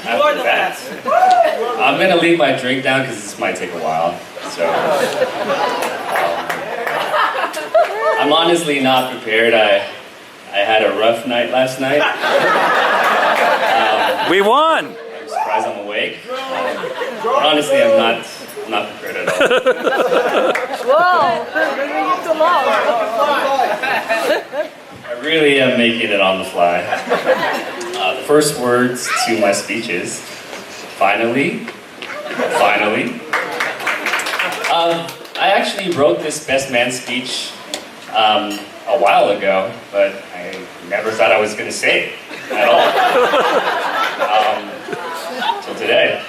after that. I'm gonna leave my drink down because this might take a while. So I'm honestly not prepared. I had a rough night last night. We won! I'm surprised I'm awake. Honestly, I'm not prepared at all. Whoa! Bringing it to life. I really am making it on the fly. The first words to my speech is, finally. I actually wrote this best man speech a while ago, but I never thought I was going to say it at all. Till today.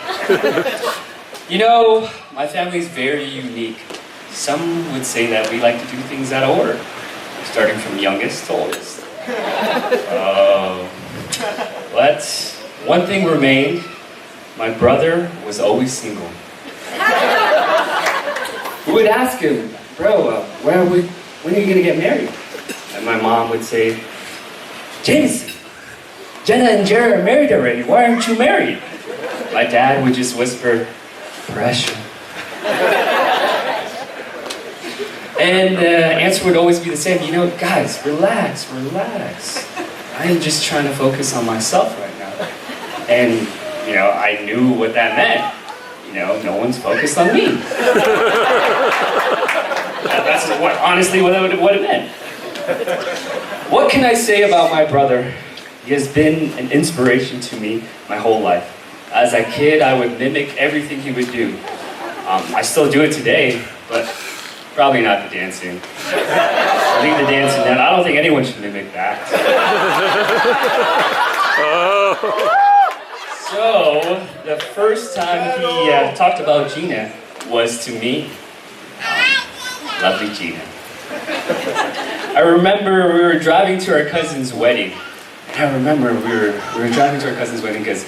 You know, my family's very unique. Some would say that we like to do things out of order, starting from youngest to oldest. But one thing remained, my brother was always single. We would ask him, bro, when are you gonna get married? And my mom would say, Jameson, Jenna and Jared are married already, why aren't you married? My dad would just whisper, pressure. And the answer would always be the same, you know, guys, relax. I am just trying to focus on myself right now. And, you know, I knew what that meant. You know, no one's focused on me. That's honestly what it meant. What can I say about my brother? He has been an inspiration to me my whole life. As a kid, I would mimic everything he would do. I still do it today, but probably not the dancing. I leave the dancing down. I don't think anyone should mimic that. So, the first time he talked about Gina was to me. Lovely Gina. I remember we were driving to our cousin's wedding. And I remember we were driving to our cousin's wedding because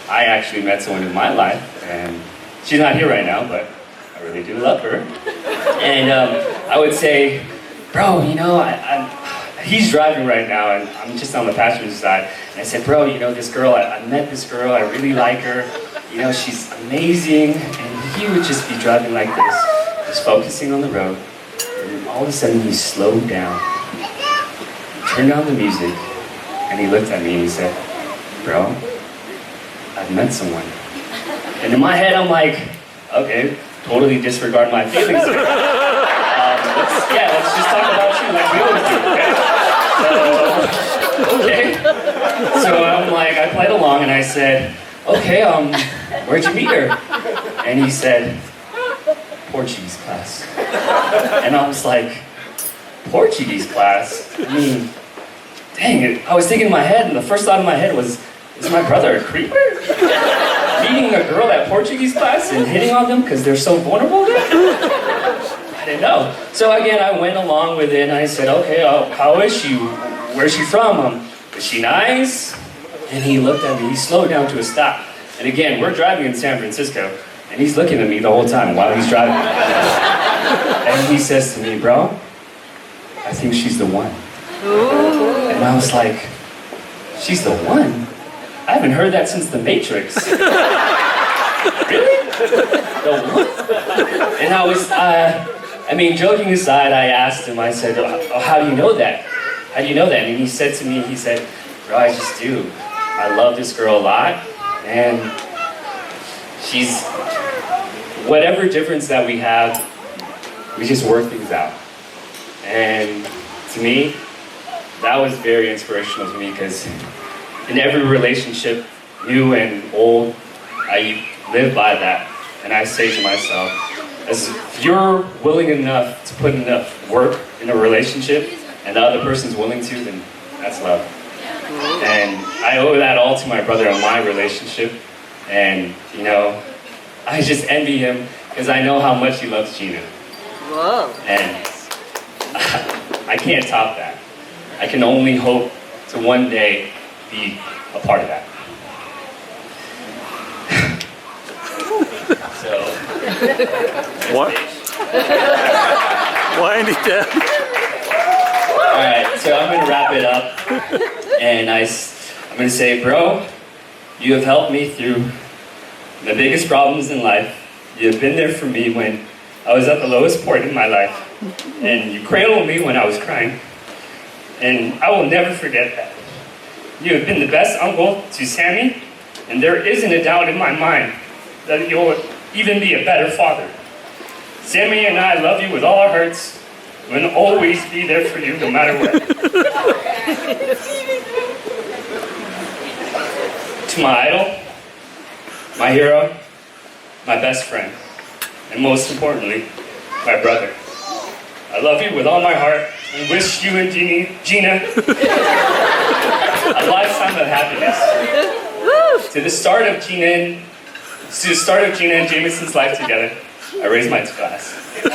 I actually met someone in my life, and she's not here right now, but I really do love her. And I would say, bro, you know, he's driving right now, and I'm just on the passenger side. And I said, bro, you know, this girl, I met this girl, I really like her. You know, she's amazing. And he would just be driving like this, just focusing on the road. And all of a sudden, he slowed down, turned down the music, and he looked at me and he said, bro, I've met someone. And in my head, I'm like, okay, totally disregard my feelings here. Let's just talk about you like we always do, okay? So I'm like, I played along and I said, okay, where'd you meet her? And he said, Portuguese class. And I was like, Portuguese class? I mean, dang it. I was thinking in my head, and the first thought in my head was, is my brother a creeper? Meeting a girl at Portuguese class and hitting on them because they're so vulnerable there? I didn't know. So again, I went along with it and I said, okay, how is she? Where's she from? Is she nice? And he looked at me, he slowed down to a stop. And again, we're driving in San Francisco and he's looking at me the whole time while he's driving. And he says to me, bro, I think she's the one. And I was like, she's the one? I haven't heard that since The Matrix. Really? The one? And I was, joking aside, I asked him, I said, oh, how do you know that? How do you know that? And he said to me, he said, bro, I just do. I love this girl a lot, and she's, whatever difference that we have, we just work things out. And to me, that was very inspirational to me because in every relationship, new and old, I live by that. And I say to myself, as if you're willing enough to put enough work in a relationship and the other person's willing to, then that's love. And I owe that all to my brother and my relationship. And, you know, I just envy him because I know how much he loves Gina. Whoa. And I can't top that. I can only hope to one day be a part of that. So, what? Winding down. All right, so I'm gonna wrap it up, and I'm gonna say, bro, You have helped me through the biggest problems in life. You have been there for me when I was at the lowest point in my life. And you cradled me when I was crying. And I will never forget that. You have been the best uncle to Sammy, and there isn't a doubt in my mind that you'll even be a better father. Sammy and I love you with all our hearts. We'll always be there for you no matter what. To my idol, my hero, my best friend, and most importantly, my brother. I love you with all my heart and wish you and Gina a lifetime of happiness. To the start of Gina and Jameson's life together, I raise my glass. Good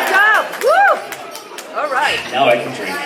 job. Woo! All right. Now I can drink.